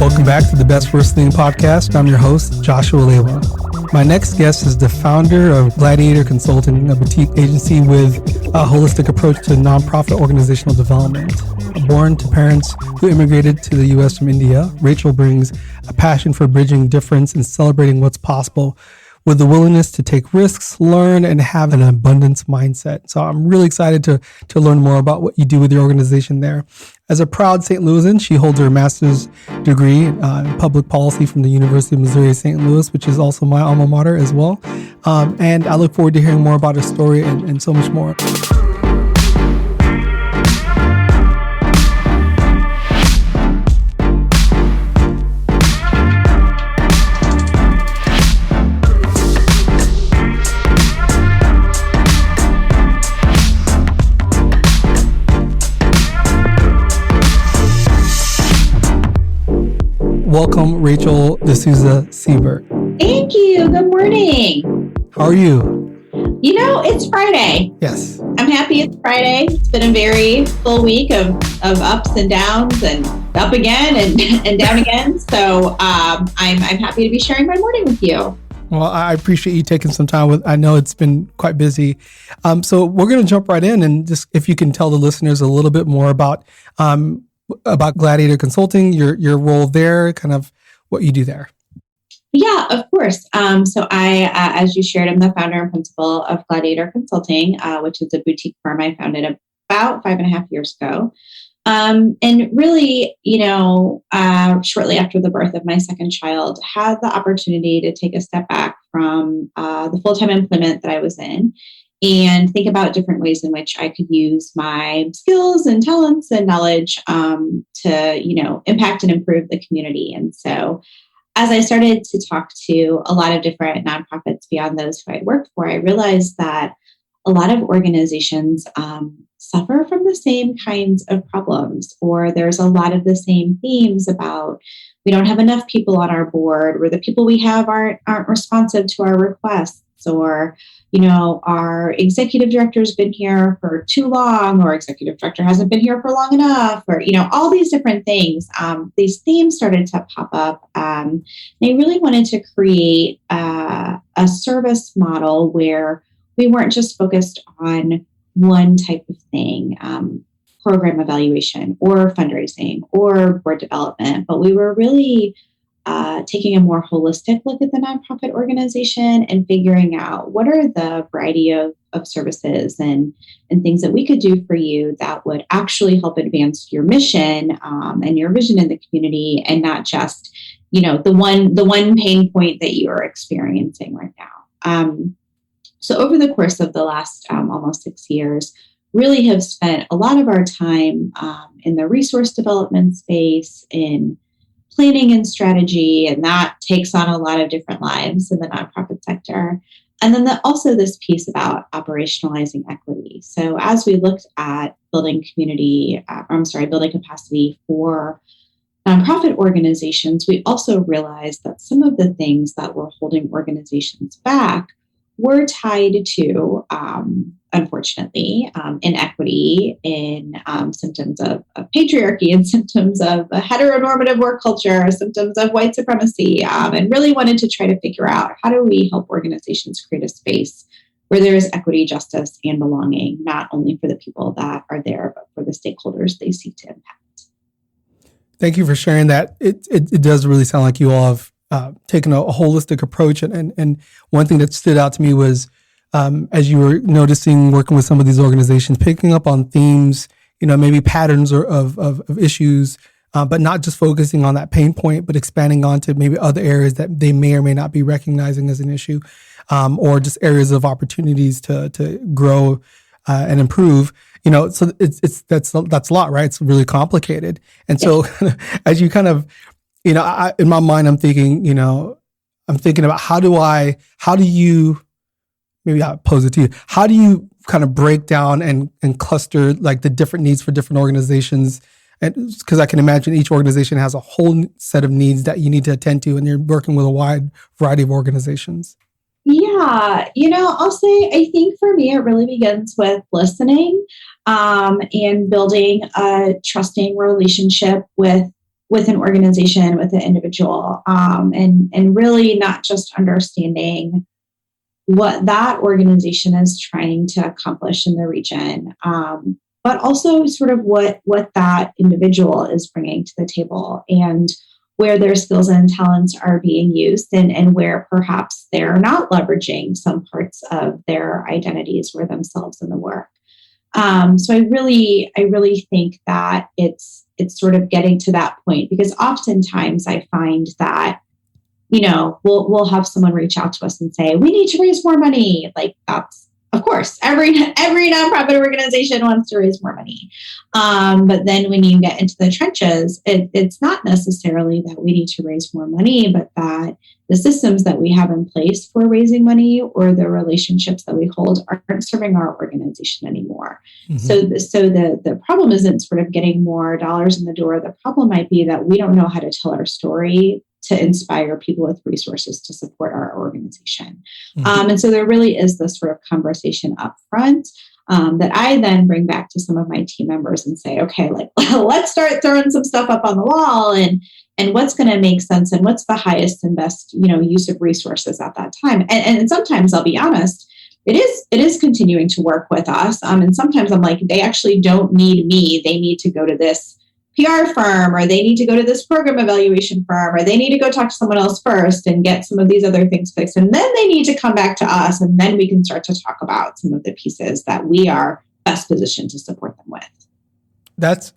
Welcome back to the BestWorst30 podcast. I'm your host, Joshua Lewa. My next guest is the founder of Gladiator Consulting, a boutique agency with a holistic approach to nonprofit organizational development. Born to parents who immigrated to the U.S. from India, Rachel brings a passion for bridging difference and celebrating what's possible with the willingness to take risks, learn, and have an abundance mindset. So I'm really excited to learn more about what you do with your organization there. As a proud St. Louisan, she holds her master's degree in public policy from the University of Missouri St. Louis, which is also my alma mater as well. And I look forward to hearing more about her story and so much more. Welcome, Rachel D'Souza Siebert. Thank you. Good morning. How are you? You know, it's Friday. Yes. I'm happy it's Friday. It's been a very full week of ups and downs and up again and down again. So I'm happy to be sharing my morning with you. Well, I appreciate you taking some time. I know it's been quite busy. So we're going to jump right in and just if you can tell the listeners a little bit more about Gladiator Consulting, your role there, kind of what you do there. Yeah, of course. So I, as you shared, I'm the founder and principal of Gladiator Consulting, which is a boutique firm I founded about 5.5 years ago. And really, shortly after the birth of my second child, had the opportunity to take a step back from the full-time employment that I was in and think about different ways in which I could use my skills and talents and knowledge to, impact and improve the community. And so as I started to talk to a lot of different nonprofits beyond those who I'd worked for, I realized that a lot of organizations suffer from the same kinds of problems, or there's a lot of the same themes about we don't have enough people on our board, or the people we have aren't responsive to our requests, or our executive director's been here for too long, or executive director hasn't been here for long enough, or, all these different things. These themes started to pop up. They really wanted to create a service model where we weren't just focused on one type of thing, program evaluation or fundraising or board development, but we were really taking a more holistic look at the nonprofit organization and figuring out what are the variety of services and things that we could do for you that would actually help advance your mission and your vision in the community, and not just, the one pain point that you are experiencing right now. So over the course of the last almost 6 years, really have spent a lot of our time in the resource development space, in planning and strategy, and that takes on a lot of different lives in the nonprofit sector. And then also this piece about operationalizing equity. So as we looked at building capacity for nonprofit organizations, we also realized that some of the things that were holding organizations back were tied to, unfortunately, inequity, in symptoms of patriarchy, and symptoms of a heteronormative work culture, symptoms of white supremacy, and really wanted to try to figure out how do we help organizations create a space where there is equity, justice, and belonging, not only for the people that are there, but for the stakeholders they seek to impact. Thank you for sharing that. It does really sound like you all have taken a holistic approach. And one thing that stood out to me was, as you were noticing, working with some of these organizations, picking up on themes, maybe patterns of issues, but not just focusing on that pain point, but expanding onto maybe other areas that they may or may not be recognizing as an issue, or just areas of opportunities to grow and improve. So that's a lot, right? It's really complicated. And so as you kind of, in my mind, I'm thinking about how do you, maybe I'll pose it to you. How do you kind of break down and cluster like the different needs for different organizations? And because I can imagine each organization has a whole set of needs that you need to attend to, and you're working with a wide variety of organizations. Yeah, I'll say, I think for me, it really begins with listening and building a trusting relationship with with an organization, with an individual, and really not just understanding what that organization is trying to accomplish in the region, but also sort of what that individual is bringing to the table and where their skills and talents are being used, and where perhaps they're not leveraging some parts of their identities or themselves in the work. So I really think that it's sort of getting to that point, because oftentimes I find that, we'll have someone reach out to us and say, we need to raise more money. Like, that's, of course, every nonprofit organization wants to raise more money. But then when you get into the trenches, it's not necessarily that we need to raise more money, but that the systems that we have in place for raising money or the relationships that we hold aren't serving our organization anymore. Mm-hmm. So the problem isn't sort of getting more dollars in the door. The problem might be that we don't know how to tell our story to inspire people with resources to support our organization. Mm-hmm. And so there really is this sort of conversation up front that I then bring back to some of my team members and say, okay, like, let's start throwing some stuff up on the wall, and what's going to make sense, and what's the highest and best, use of resources at that time. And sometimes, I'll be honest, it is continuing to work with us. And sometimes I'm like, they actually don't need me. They need to go to this PR firm, or they need to go to this program evaluation firm, or they need to go talk to someone else first and get some of these other things fixed. And then they need to come back to us, and then we can start to talk about some of the pieces that we are best positioned to support them with. That's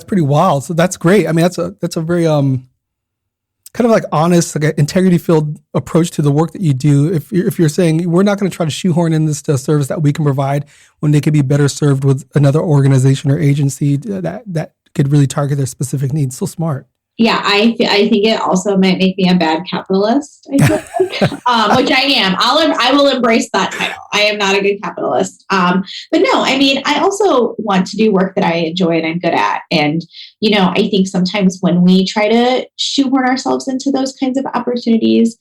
pretty wild. So that's great. I mean, that's a very kind of like honest, like integrity filled approach to the work that you do. If you're saying we're not going to try to shoehorn in this service that we can provide when they could be better served with another organization or agency that could really target their specific needs. So smart. Yeah, I think it also might make me a bad capitalist, I feel like, which I am. I will embrace that title. I am not a good capitalist. But no, I mean, I also want to do work that I enjoy and I'm good at. And, I think sometimes when we try to shoehorn ourselves into those kinds of opportunities,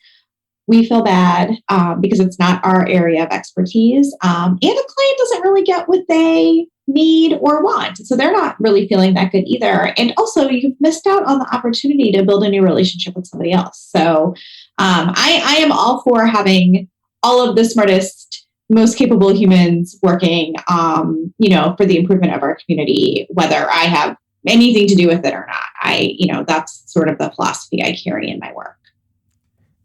we feel bad because it's not our area of expertise. And a client doesn't really get what they need or want. So they're not really feeling that good either. And also, you've missed out on the opportunity to build a new relationship with somebody else. So I am all for having all of the smartest, most capable humans working, for the improvement of our community, whether I have anything to do with it or not. That's sort of the philosophy I carry in my work.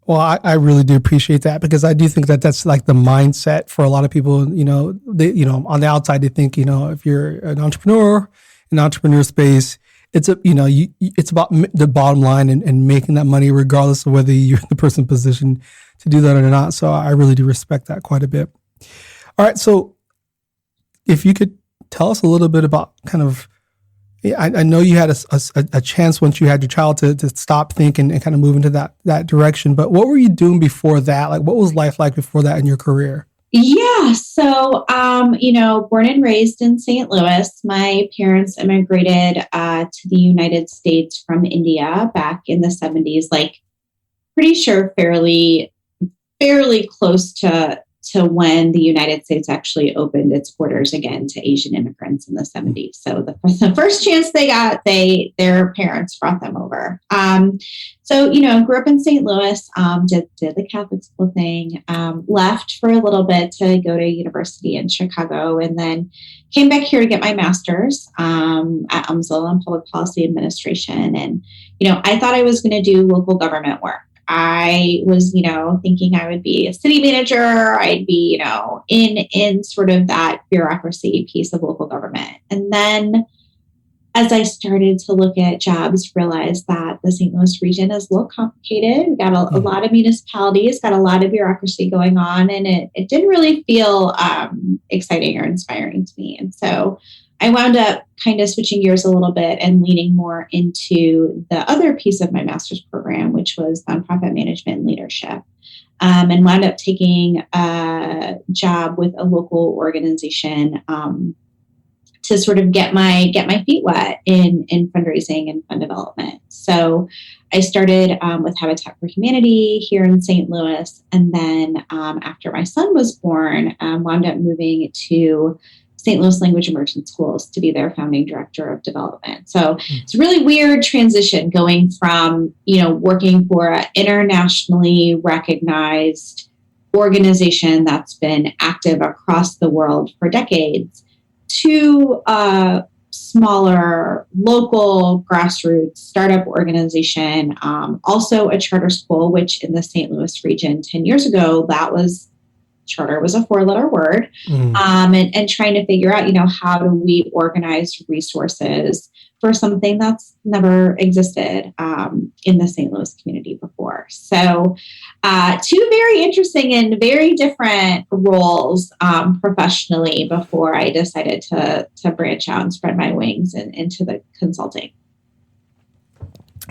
Well, I really do appreciate that, because I do think that that's like the mindset for a lot of people. They, on the outside, they think, if you're an entrepreneur in entrepreneur space, it's it's about the bottom line and making that money, regardless of whether you're the person positioned to do that or not. So I really do respect that quite a bit. All right. So if you could tell us a little bit about kind of, I know you had a chance once you had your child to stop thinking and kind of move into that direction, but what were you doing before that? Like, what was life like before that in your career? Yeah. So, born and raised in St. Louis, my parents immigrated to the United States from India back in the 70s, like pretty sure fairly close to when the United States actually opened its borders again to Asian immigrants in the 70s. So the first chance they got, their parents brought them over. So, grew up in St. Louis, did the Catholic school thing, left for a little bit to go to university in Chicago, and then came back here to get my master's at UMSL in public policy administration. And, I thought I was going to do local government work. I was, thinking I would be a city manager. I'd be, in sort of that bureaucracy piece of local government. And then as I started to look at jobs, realized that the St. Louis region is a little complicated. We got a lot of municipalities, got a lot of bureaucracy going on, and it didn't really feel exciting or inspiring to me. And so I wound up kind of switching gears a little bit and leaning more into the other piece of my master's program, which was nonprofit management and leadership, and wound up taking a job with a local organization to sort of get my feet wet in fundraising and fund development. So I started with Habitat for Humanity here in St. Louis, and then after my son was born, wound up moving to St. Louis Language Immersion Schools to be their founding director of development. So it's a really weird transition going from, working for an internationally recognized organization that's been active across the world for decades to a smaller, local, grassroots startup organization, also a charter school, which in the St. Louis region 10 years ago, charter was a 4-letter word, and trying to figure out, how do we organize resources for something that's never existed in the St. Louis community before. So 2 very interesting and very different roles professionally before I decided to branch out and spread my wings into the consulting.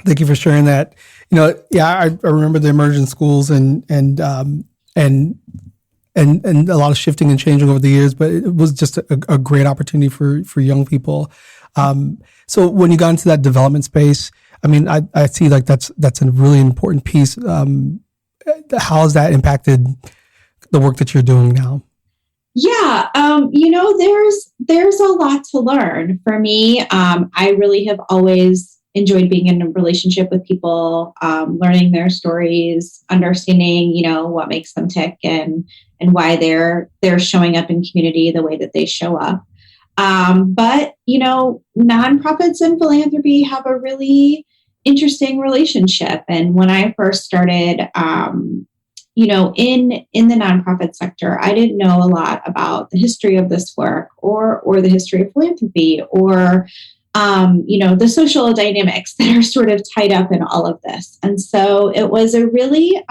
Thank you for sharing that. I remember the immersion schools and a lot of shifting and changing over the years, but it was just a great opportunity for young people. So when you got into that development space, I see like that's a really important piece. How has that impacted the work that you're doing now? Yeah, there's a lot to learn for me. I really have always enjoyed being in a relationship with people, learning their stories, understanding, what makes them tick and why they're showing up in community the way that they show up. But nonprofits and philanthropy have a really interesting relationship. And when I first started, in the nonprofit sector, I didn't know a lot about the history of this work or the history of philanthropy or the social dynamics that are sort of tied up in all of this. And so it was a really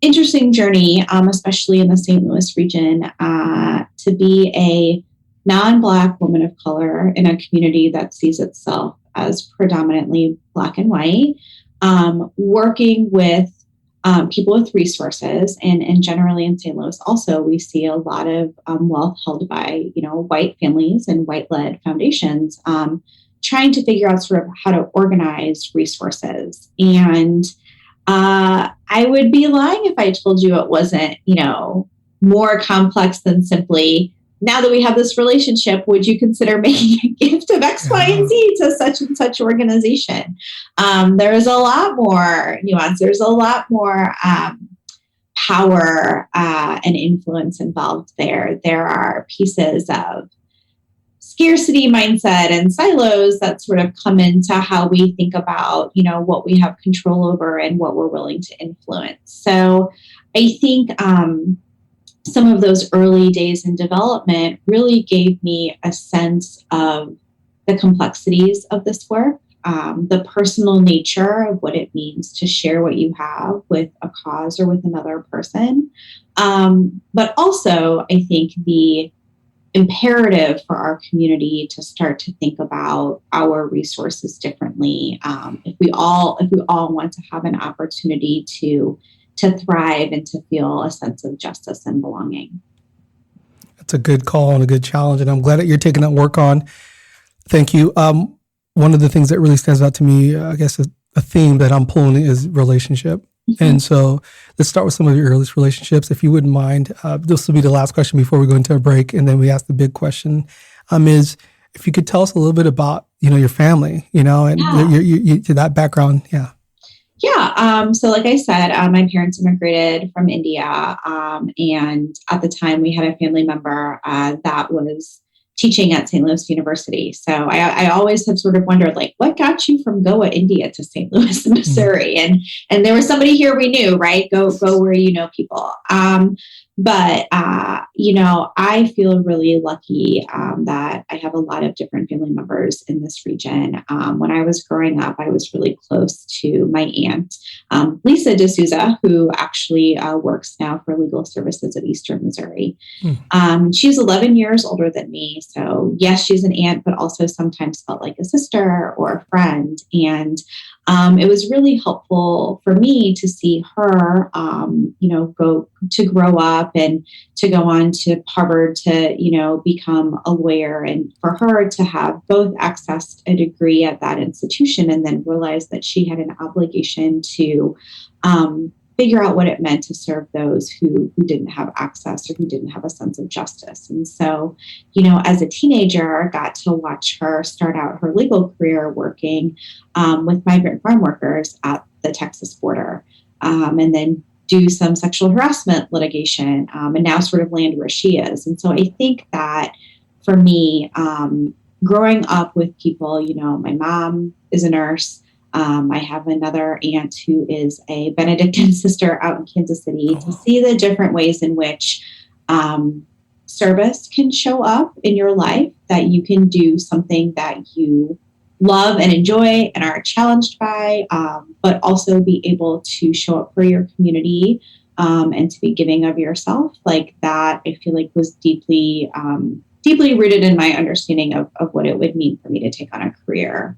interesting journey, especially in the St. Louis region, to be a non-Black woman of color in a community that sees itself as predominantly Black and white, working with people with resources, and generally in St. Louis also, we see a lot of wealth held by, white families and white-led foundations, trying to figure out sort of how to organize resources. And I would be lying if I told you it wasn't, more complex than simply, now that we have this relationship, would you consider making a gift of X, Y, and Z to such and such organization? There's a lot more nuance. There's a lot more power and influence involved there. There are pieces of scarcity mindset and silos that sort of come into how we think about, what we have control over and what we're willing to influence. So I think some of those early days in development really gave me a sense of the complexities of this work, the personal nature of what it means to share what you have with a cause or with another person. But also, I think the imperative for our community to start to think about our resources differently. If we all want to have an opportunity to thrive and to feel a sense of justice and belonging. That's a good call and a good challenge, and I'm glad that you're taking that work on. Thank you. One of the things that really stands out to me, I guess a theme that I'm pulling is relationship. Mm-hmm. And so let's start with some of your earliest relationships, if you wouldn't mind. This will be the last question before we go into a break, and then we ask the big question, is if you could tell us a little bit about, your family, and your that background. Yeah. Yeah. So like I said, my parents immigrated from India. And at the time we had a family member that was teaching at St. Louis University. So I always have sort of wondered, like, what got you from Goa, India to St. Louis, Missouri? And there was somebody here we knew, right? Go where you know people. But I feel really lucky that I have a lot of different family members in this region. When I was growing up, I was really close to my aunt, Lisa D'Souza, who actually works now for Legal Services of Eastern Missouri. She's 11 years older than me. So yes, she's an aunt, but also sometimes felt like a sister or a friend. And it was really helpful for me to see her, go to grow up and to go on to Harvard to, become a lawyer, and for her to have both accessed a degree at that institution and then realize that she had an obligation to figure out what it meant to serve those who didn't have access or who didn't have a sense of justice. And so, as a teenager, I got to watch her start out her legal career working with migrant farm workers at the Texas border, and then do some sexual harassment litigation, and now sort of land where she is. And so I think that for me, growing up with people, my mom is a nurse. I have another aunt who is a Benedictine sister out in Kansas City, to see the different ways in which service can show up in your life, that you can do something that you love and enjoy and are challenged by, but also be able to show up for your community and to be giving of yourself. Like that, I feel like was deeply rooted in my understanding of what it would mean for me to take on a career.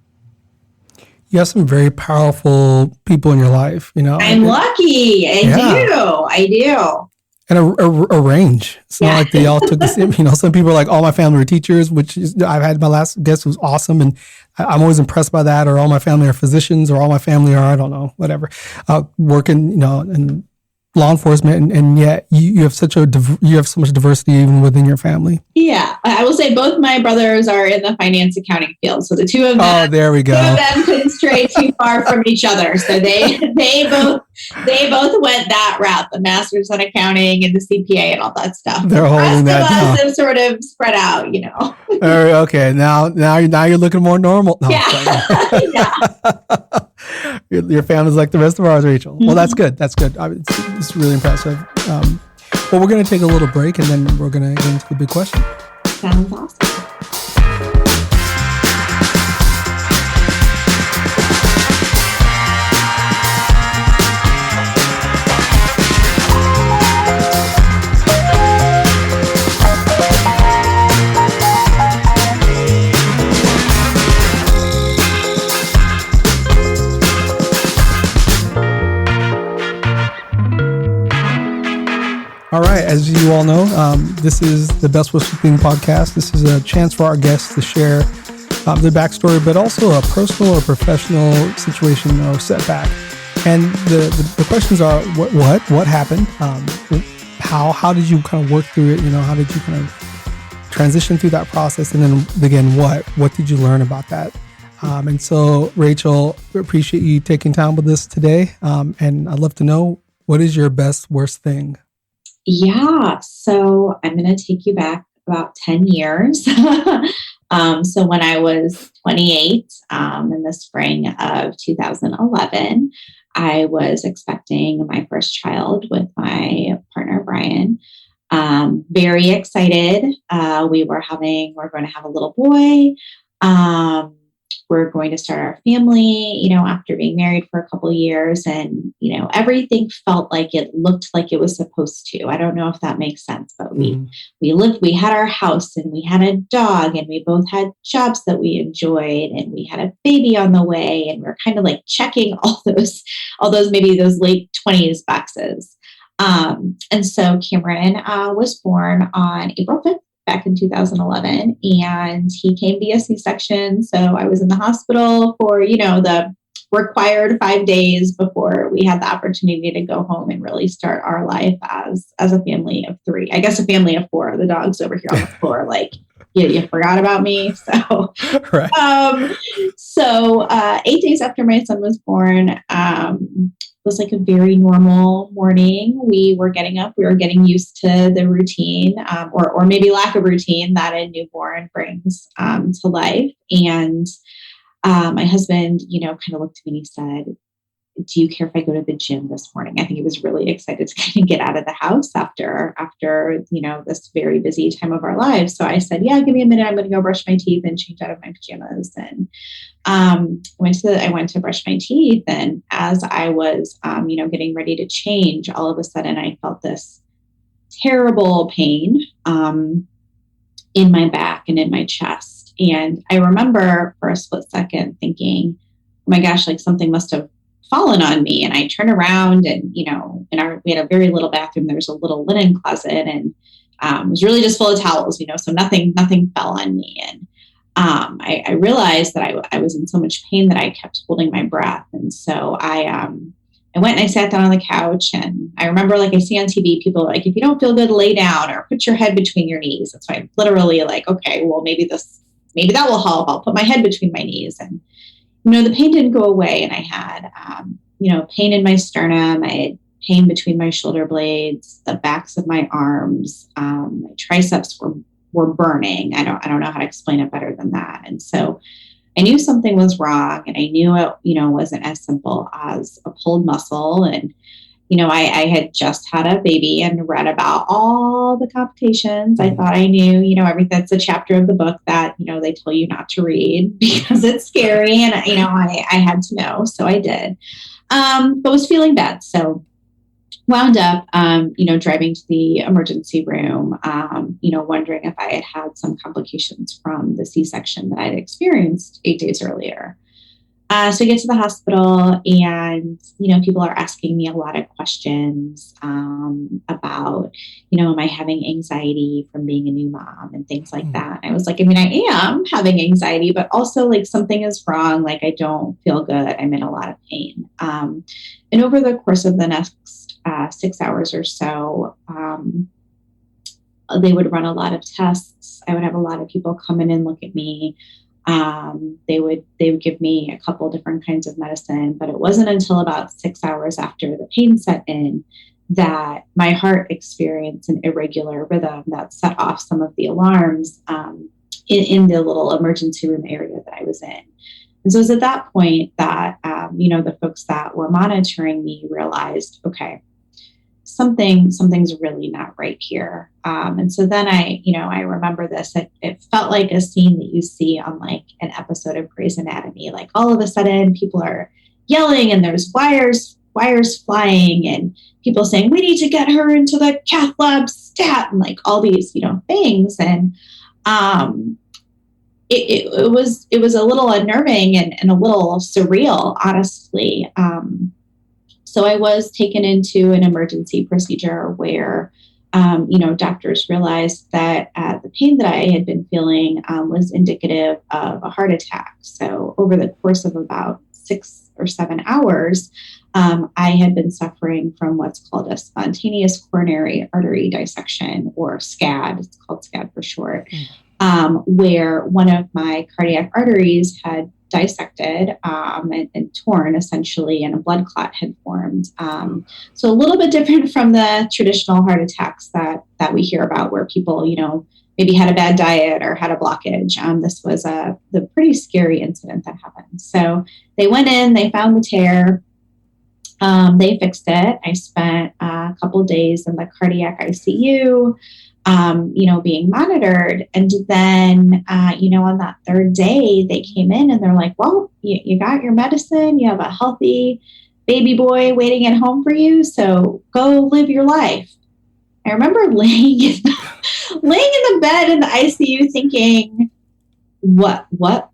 You have some very powerful people in your life, I'm lucky. I do. And a range. It's not like they all took the same, some people are like, all my family were teachers, which is, I've had my last guest was awesome. And I'm always impressed by that. Or all my family are physicians, or all my family are, I don't know, whatever, working, in law enforcement. And yet you have you have so much diversity even within your family. Yeah. I will say both my brothers are in the finance accounting field. So the two of them, there we go. Two of them couldn't stray too far from each other. So they both went that route, the master's in accounting and the CPA and all that stuff. They're holding that down. The rest of us have sort of spread out, Okay. Now you're looking more normal. No, yeah. Your family's like the rest of ours, Rachel. Mm-hmm. Well, that's good. That's good. It's really impressive. Well, we're going to take a little break, and then we're going to get into the big question. Sounds awesome. All right, as you all know, this is the BestWorst30 podcast. This is a chance for our guests to share their backstory, but also a personal or professional situation or setback. And the questions are: what happened? How did you kind of work through it? How did you kind of transition through that process? And then again, what did you learn about that? And so, Rachel, we appreciate you taking time with us today. And I'd love to know, what is your best worst thing? Yeah. So I'm going to take you back about 10 years. So when I was 28, in the spring of 2011, I was expecting my first child with my partner, Brian. Very excited. We're going to have a little boy. We're going to start our family, after being married for a couple of years, and, everything felt like it looked like it was supposed to. I don't know if that makes sense, but we had our house, and we had a dog, and we both had jobs that we enjoyed, and we had a baby on the way, and we're kind of like checking all those maybe those late 20s boxes. And so Cameron was born on April 5th. Back in 2011, and he came via C-section. So I was in the hospital for, the required 5 days before we had the opportunity to go home and really start our life as a family of 3. I guess a family of 4. The dog's over here on the floor, like, you forgot about me. So, right. So 8 days after my son was born, was like a very normal morning. We were getting up, we were getting used to the routine, or maybe lack of routine that a newborn brings to life. And my husband, kind of looked at me and he said, "Do you care if I go to the gym this morning?" I think he was really excited to kind of get out of the house after this very busy time of our lives. So I said, "Yeah, give me a minute. I'm going to go brush my teeth and change out of my pajamas." And I went to brush my teeth, and as I was getting ready to change, all of a sudden I felt this terrible pain in my back and in my chest. And I remember for a split second thinking, "Oh my gosh, like something must have fallen on me." And I turned around, and we had a very little bathroom. There was a little linen closet, and it was really just full of towels, so nothing fell on me. And I realized that I was in so much pain that I kept holding my breath. And so I I went and I sat down on the couch, and I remember, like, I see on TV, people are like, if you don't feel good, lay down or put your head between your knees. And so I'm literally like, okay, well, maybe that will help. I'll put my head between my knees. And, the pain didn't go away. And I had, pain in my sternum. I had pain between my shoulder blades, the backs of my arms. My triceps were burning. I don't know how to explain it better than that. And so I knew something was wrong, and I knew it, wasn't as simple as a pulled muscle. And, I had just had a baby and read about all the complications. I thought I knew, everything. That's a chapter of the book that, they tell you not to read because it's scary. And, I had to know. So I did, but was feeling bad. So wound up, driving to the emergency room, wondering if I had some complications from the C-section that I'd experienced 8 days earlier. So I get to the hospital, and, people are asking me a lot of questions about, am I having anxiety from being a new mom and things like that. I was like, I am having anxiety, but also, like, something is wrong. Like, I don't feel good. I'm in a lot of pain. And over the course of the next 6 hours or so, they would run a lot of tests. I would have a lot of people come in and look at me. They would give me a couple different kinds of medicine, but it wasn't until about 6 hours after the pain set in that my heart experienced an irregular rhythm that set off some of the alarms in the little emergency room area that I was in. And so it was at that point that, the folks that were monitoring me realized, okay, something's really not right here. And so then I remember this. It felt like a scene that you see on, like, an episode of Grey's Anatomy. Like, all of a sudden people are yelling, and there's wires flying, and people saying, we need to get her into the cath lab stat, and, like, all these, things. And it was a little unnerving and a little surreal, honestly. So I was taken into an emergency procedure where, doctors realized that the pain that I had been feeling was indicative of a heart attack. So over the course of about 6 or 7 hours, I had been suffering from what's called a spontaneous coronary artery dissection, or SCAD. It's called SCAD for short, where one of my cardiac arteries had dissected and torn, essentially, and a blood clot had formed. So a little bit different from the traditional heart attacks that we hear about, where people, maybe had a bad diet or had a blockage. This was the pretty scary incident that happened. So they went in, they found the tear, they fixed it. I spent a couple of days in the cardiac ICU, being monitored. And then, on that third day, they came in and they're like, well, you got your medicine, you have a healthy baby boy waiting at home for you, so go live your life. I remember laying in the bed in the ICU thinking, what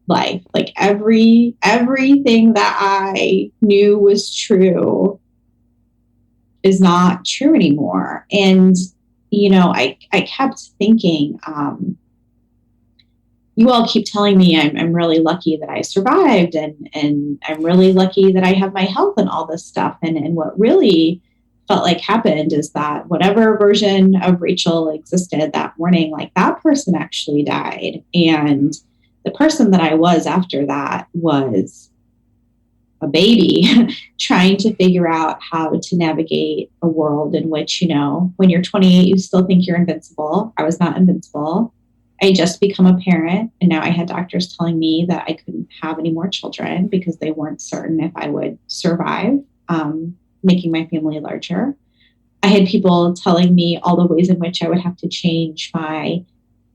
life? Like, everything that I knew was true is not true anymore. And I kept thinking, you all keep telling me I'm really lucky that I survived, and I'm really lucky that I have my health and all this stuff. And what really felt like happened is that whatever version of Rachel existed that morning, like, that person actually died. And the person that I was after that was a baby trying to figure out how to navigate a world in which, when you're 28, you still think you're invincible. I was not invincible. I just become a parent, and now I had doctors telling me that I couldn't have any more children because they weren't certain if I would survive, making my family larger. I had people telling me all the ways in which I would have to change my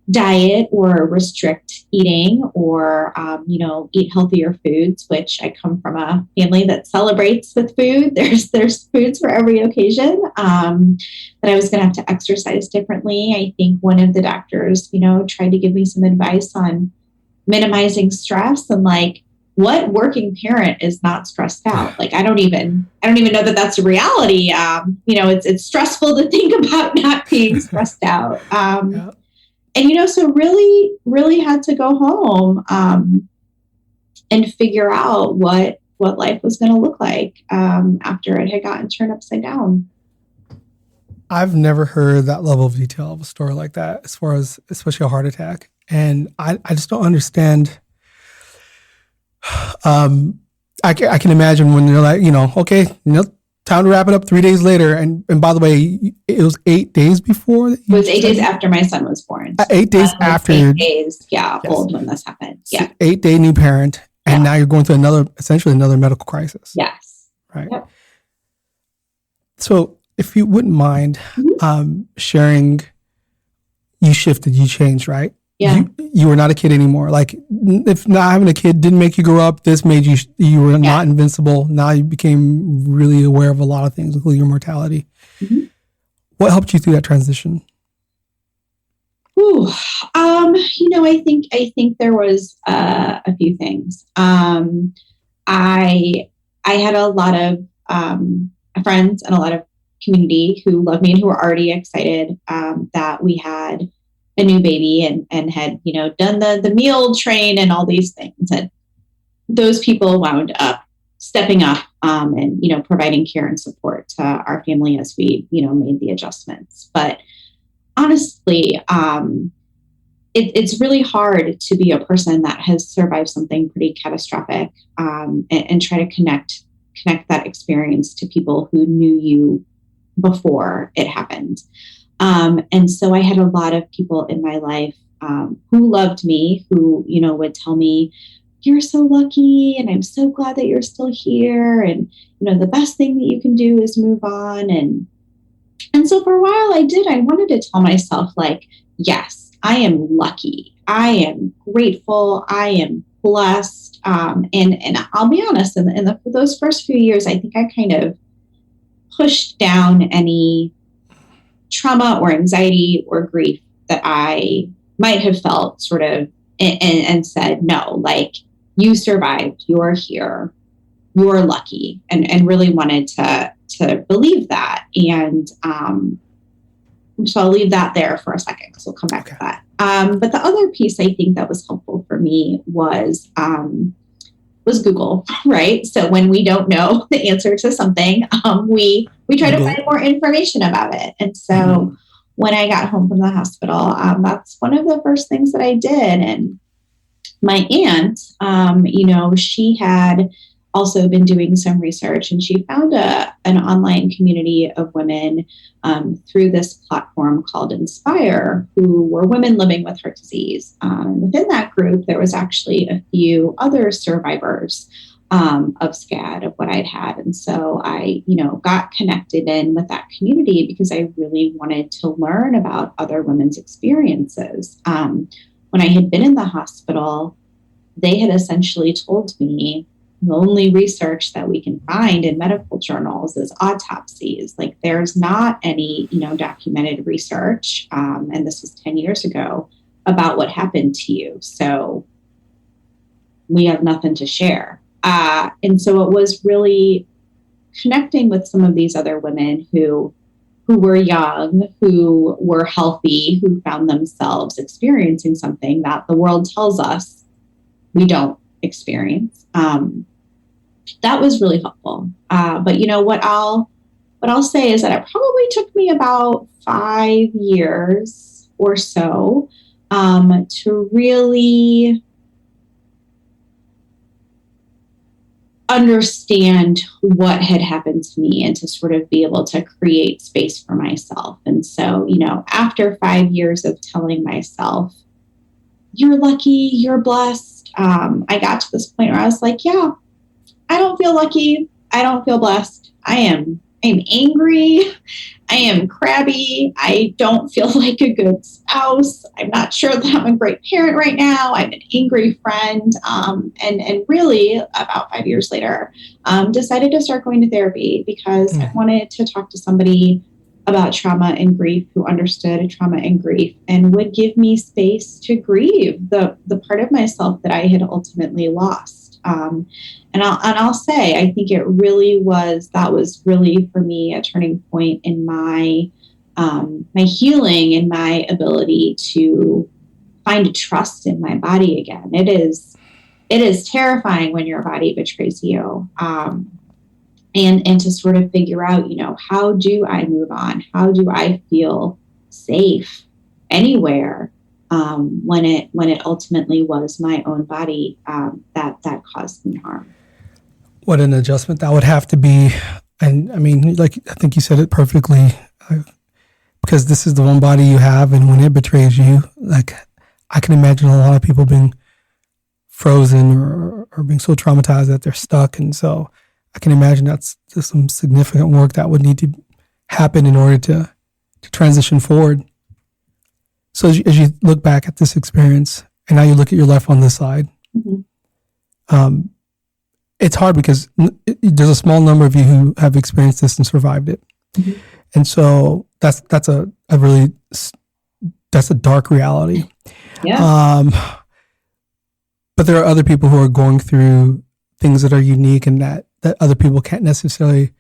diet or restrict eating, or, eat healthier foods, which I come from a family that celebrates with food. There's foods for every occasion, that I was going to have to exercise differently. I think one of the doctors, tried to give me some advice on minimizing stress, and, like, what working parent is not stressed out? Like, I don't even know that that's a reality. It's stressful to think about not being stressed out. Yeah. And, so really, really had to go home and figure out what what life was going to look like after it had gotten turned upside down. I've never heard that level of detail of a story like that, as far as especially a heart attack. And I just don't understand. I can imagine when you're like, okay, time to wrap it up 3 days later. And by the way, it was 8 days before. It was 8 days after my son was born. 8 days after. 8 days, yes. Old when this happened. Yeah. 8-day new parent. And now you're going through essentially another medical crisis. Yes. Right. Yep. So if you wouldn't mind sharing, you shifted, you changed, right? Yeah. You were not a kid anymore. Like, if not having a kid didn't make you grow up, this made you were not invincible. Now you became really aware of a lot of things, including your mortality. Mm-hmm. What helped you through that transition? Ooh, I think there was a few things. I had a lot of friends and a lot of community who loved me and who were already excited that we had a new baby and had, done the meal train and all these things. And those people wound up stepping up and, providing care and support to our family as we, made the adjustments. But honestly, it's really hard to be a person that has survived something pretty catastrophic and try to connect that experience to people who knew you before it happened. And so I had a lot of people in my life who loved me, who, would tell me, "You're so lucky, and I'm so glad that you're still here. And, the best thing that you can do is move on." And so for a while I wanted to tell myself, like, yes, I am lucky. I am grateful. I am blessed. And I'll be honest, in those first few years, I think I kind of pushed down any trauma or anxiety or grief that I might have felt sort of and said, no, like, you survived, you're here, you're lucky, and really wanted to believe that. And so I'll leave that there for a second because we'll come back to that. But the other piece I think that was helpful for me was Google, right? So when we don't know the answer to something, we try to find more information about it. And so when I got home from the hospital, that's one of the first things that I did. And my aunt, she had also been doing some research, and she found an online community of women through this platform called Inspire, who were women living with heart disease. Within that group, there was actually a few other survivors of SCAD, of what I'd had. And so I, got connected in with that community because I really wanted to learn about other women's experiences. When I had been in the hospital, they had essentially told me the only research that we can find in medical journals is autopsies. Like, there's not any, documented research, and this was 10 years ago, about what happened to you. So we have nothing to share. And so it was really connecting with some of these other women who were young, who were healthy, who found themselves experiencing something that the world tells us we don't experience. That was really helpful. But what I'll say is that it probably took me about 5 years or so to really understand what had happened to me and to sort of be able to create space for myself. And so, after 5 years of telling myself, "You're lucky, you're blessed," I got to this point where I was like, yeah, I don't feel lucky. I don't feel blessed. I'm angry. I am crabby. I don't feel like a good spouse. I'm not sure that I'm a great parent right now. I'm an angry friend. And really, about 5 years later, decided to start going to therapy because I wanted to talk to somebody about trauma and grief who understood trauma and grief and would give me space to grieve the part of myself that I had ultimately lost. And I'll say, I think that was really for me a turning point in my healing and my ability to find trust in my body again. It is it is terrifying when your body betrays you. And to sort of figure out, how do I move on? How do I feel safe anywhere when it ultimately was my own body that caused me harm? What an adjustment that would have to be. And I mean, like, I think you said it perfectly, because this is the one body you have. And when it betrays you, like, I can imagine a lot of people being frozen or being so traumatized that they're stuck. And so I can imagine that's just some significant work that would need to happen in order to transition forward. So as you look back at this experience, and now you look at your life on this side, mm-hmm. It's hard because there's a small number of you who have experienced this and survived it. Mm-hmm. And so that's a dark reality. Yeah. But there are other people who are going through things that are unique and that other people can't necessarily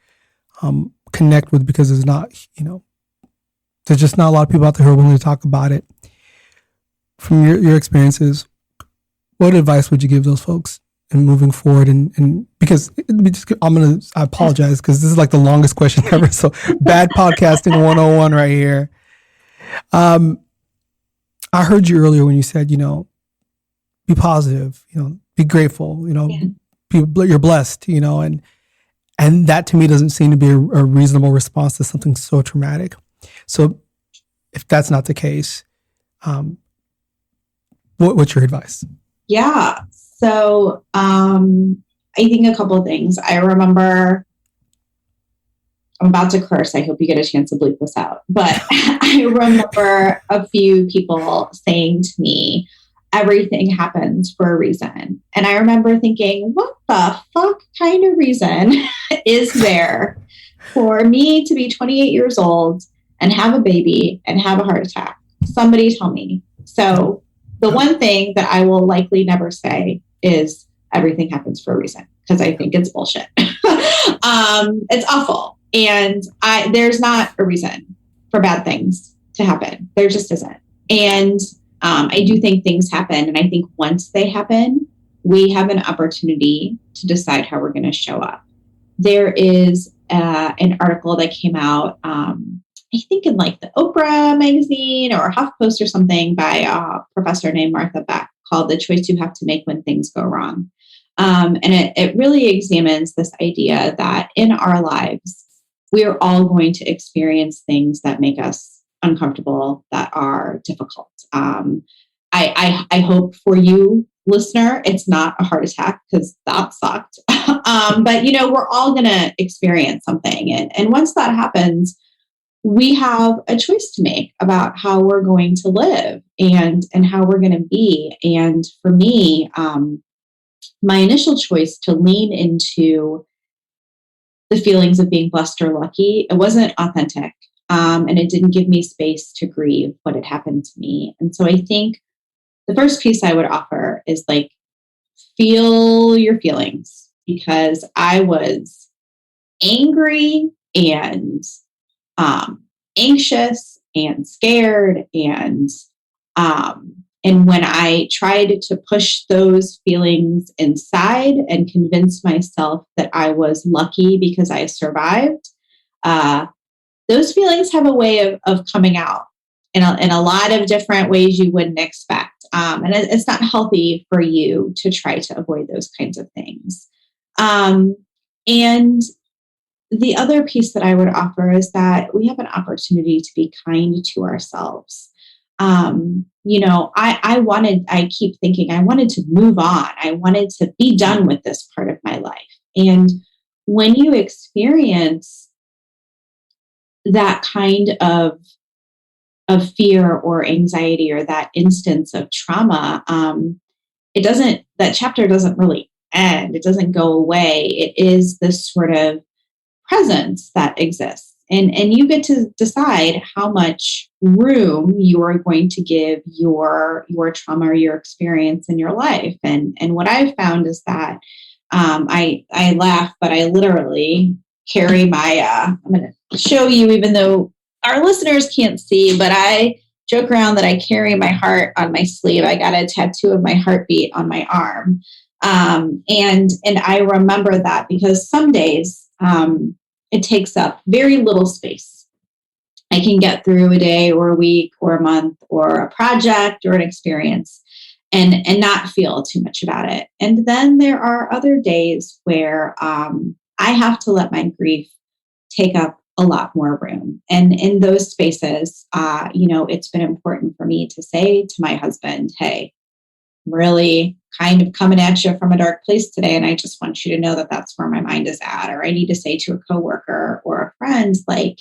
connect with, because there's not, there's just not a lot of people out there who are willing to talk about it. From your experiences, what advice would you give those folks in moving forward? And because I apologize because this is like the longest question ever. So bad podcasting 101 right here. I heard you earlier when you said, be positive, be grateful, you're blessed, and that to me doesn't seem to be a reasonable response to something so traumatic. So if that's not the case, what's your advice? Yeah. So I think a couple of things. I remember, I'm about to curse. I hope you get a chance to bleep this out. But I remember a few people saying to me, everything happens for a reason. And I remember thinking, what the fuck kind of reason is there for me to be 28 years old and have a baby and have a heart attack? Somebody tell me. So the one thing that I will likely never say is everything happens for a reason, because I think it's bullshit. It's awful. And there's not a reason for bad things to happen. There just isn't. And I do think things happen. And I think once they happen, we have an opportunity to decide how we're going to show up. There is an article that came out, I think in like the Oprah magazine or HuffPost or something, by a professor named Martha Beck, called The Choice You Have to Make When Things Go Wrong. And it really examines this idea that in our lives, we are all going to experience things that make us uncomfortable, that are difficult. I hope for you, listener, it's not a heart attack, because that sucked. But, we're all going to experience something. And once that happens, we have a choice to make about how we're going to live and how we're going to be. And for me, my initial choice to lean into the feelings of being blessed or lucky, it wasn't authentic. And it didn't give me space to grieve what had happened to me. And so I think the first piece I would offer is like, feel your feelings, because I was angry and anxious and scared. And when I tried to push those feelings inside and convince myself that I was lucky because I survived, those feelings have a way of coming out in a lot of different ways you wouldn't expect. And it's not healthy for you to try to avoid those kinds of things. And the other piece that I would offer is that we have an opportunity to be kind to ourselves. I keep thinking I wanted to move on. I wanted to be done with this part of my life. And when you experience that kind of fear or anxiety, or that instance of trauma, that chapter doesn't really end. It doesn't go away. It is this sort of presence that exists. And you get to decide how much room you are going to give your trauma or your experience in your life. And what I've found is that I laugh, but I literally carry my, I'm going to show you, even though our listeners can't see, but I joke around that I carry my heart on my sleeve. I got a tattoo of my heartbeat on my arm. And I remember that because some days it takes up very little space. I can get through a day or a week or a month or a project or an experience and not feel too much about it. And then there are other days where I have to let my grief take up a lot more room. And in those spaces, it's been important for me to say to my husband, hey, I'm really kind of coming at you from a dark place today. And I just want you to know that that's where my mind is at. Or I need to say to a coworker or a friend, like,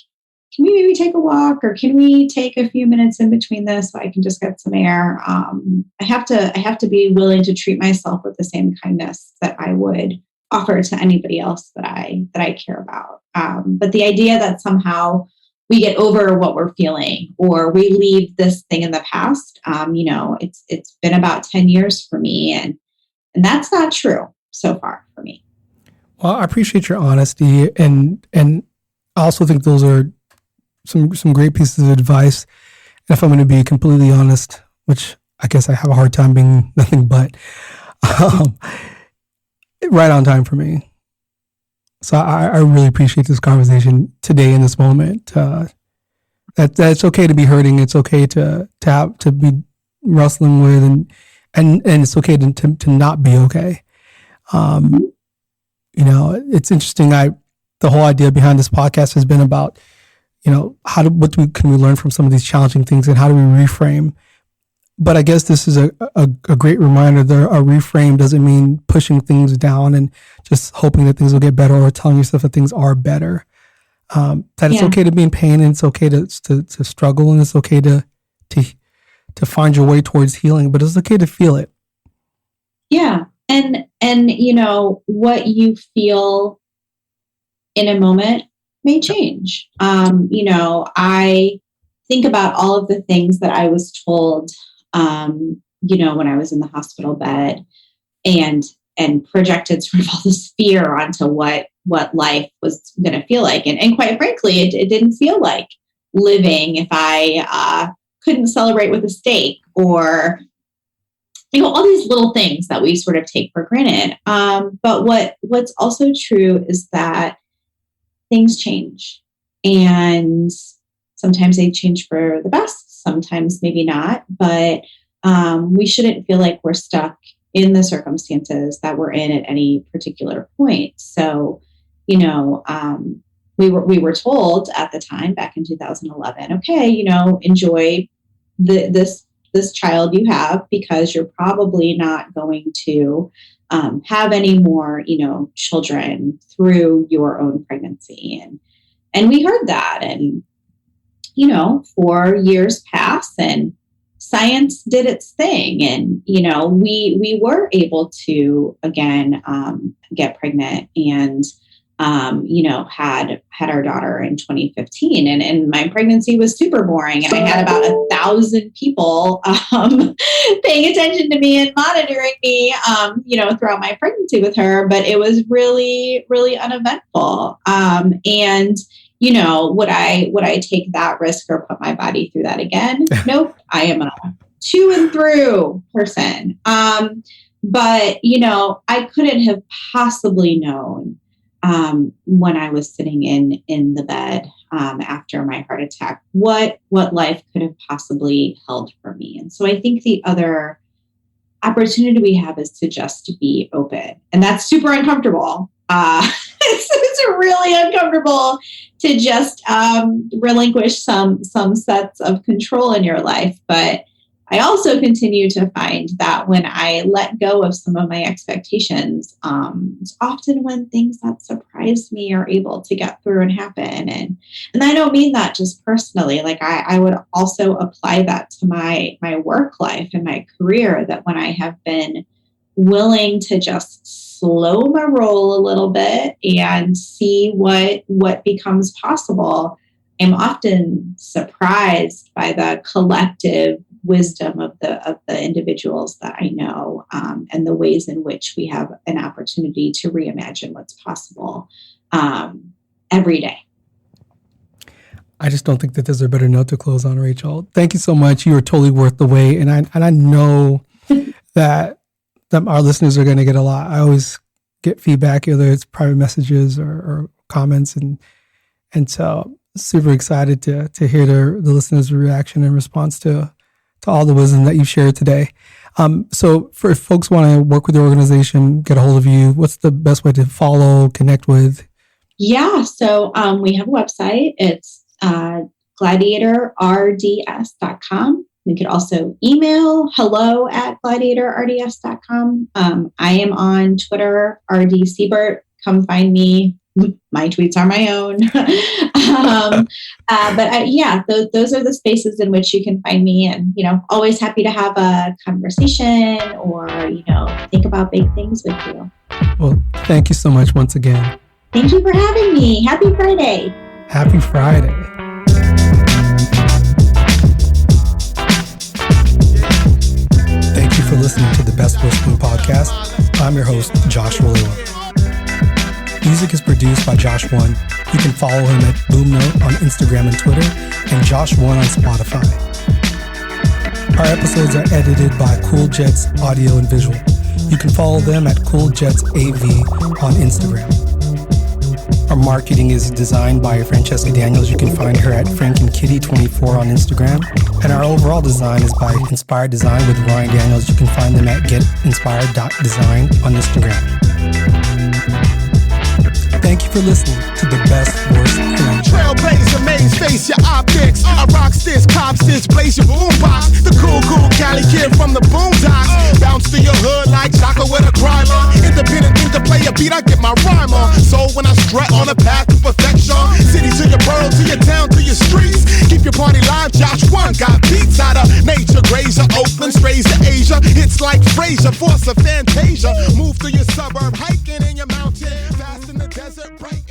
can we maybe take a walk, or can we take a few minutes in between this so I can just get some air? I have to be willing to treat myself with the same kindness that I would offer to anybody else that I care about. But the idea that somehow we get over what we're feeling or we leave this thing in the past, it's been about 10 years for me, and that's not true so far for me. Well, I appreciate your honesty, and I also think those are some great pieces of advice. And if I'm going to be completely honest, which I guess I have a hard time being nothing but, right on time for me. So I really appreciate this conversation today in this moment. That it's okay to be hurting. It's okay to be wrestling with, and it's okay to not be okay. It's interesting. The whole idea behind this podcast has been about, can we learn from some of these challenging things, and how do we reframe? But I guess this is a great reminder that a reframe doesn't mean pushing things down and just hoping that things will get better, or telling yourself that things are better. It's okay to be in pain, and it's okay to struggle, and it's okay to find your way towards healing, but it's okay to feel it. Yeah. And what you feel in a moment may change. I think about all of the things that I was told, when I was in the hospital bed, and projected sort of all this fear onto what life was going to feel like. And quite frankly, it didn't feel like living if I couldn't celebrate with a steak, or, all these little things that we sort of take for granted. But what's also true is that things change, and sometimes they change for the best, sometimes maybe not, but we shouldn't feel like we're stuck in the circumstances that we're in at any particular point. So, we were told at the time, back in 2011, okay, enjoy this child you have, because you're probably not going to have any more, children through your own pregnancy. And we heard that, and 4 years pass, and science did its thing. And, we were able to, again, get pregnant, and, had our daughter in 2015, and my pregnancy was super boring. And I had about 1,000 people, paying attention to me and monitoring me, throughout my pregnancy with her, but it was really, really uneventful. And would I take that risk or put my body through that again? Nope. I am a to and through person. But I couldn't have possibly known, when I was sitting in the bed, after my heart attack, what life could have possibly held for me. And so I think the other opportunity we have is to just be open, and that's super uncomfortable. It's really uncomfortable to just relinquish some sets of control in your life. But I also continue to find that when I let go of some of my expectations, it's often when things that surprised me are able to get through and happen. And I don't mean that just personally. Like I would also apply that to my work life and my career, that when I have been willing to just slow my roll a little bit and see what becomes possible, I'm often surprised by the collective wisdom of the individuals that I know, and the ways in which we have an opportunity to reimagine what's possible every day. I just don't think that there's a better note to close on, Rachel. Thank you so much. You are totally worth the wait, and I know that that our listeners are going to get a lot. I always get feedback, whether it's private messages or comments, and so super excited to hear the listeners' reaction and response to all the wisdom that you've shared today. So for if folks want to work with the organization, get a hold of you, what's the best way to follow, connect with? Yeah, so we have a website. It's gladiatorrds.com. We could also email hello@gladiatorrds.com. I am on Twitter, RD Siebert. Come find me. My tweets are my own. Those are the spaces in which you can find me, and, always happy to have a conversation or, think about big things with you. Well, thank you so much once again. Thank you for having me. Happy Friday. Happy Friday. Thank you for listening to the BestWorst30 podcast. I'm your host, Josh Walewa. Music is produced by Josh One. You can follow him at Boomnote on Instagram and Twitter, and Josh One on Spotify. Our episodes are edited by Cool Jets Audio and Visual. You can follow them at Cool Jets AV on Instagram. Our marketing is designed by Francesca Daniels. You can find her at FrankandKitty24 on Instagram. And our overall design is by Inspired Design with Ryan Daniels. You can find them at getinspired.design on Instagram. Thank you for listening to the BestWorst30. Trailblazer, main face your optics. I rock this, cop this, blaze your boombox. The cool Cali kid from the boondocks. Bounce to your hood like chocolate with a crime on. Independent thing to play a beat, I get my rhyme on. So when I strut on a path to perfection, city to your borough, to your town, to your streets. Keep your party live, Josh One got beats out of nature. Grazer, Oakland, strays to Asia. Hits like Fraser, force of Fantasia. Move through your suburb, hiking in your mountain. Fast in the desert, bright.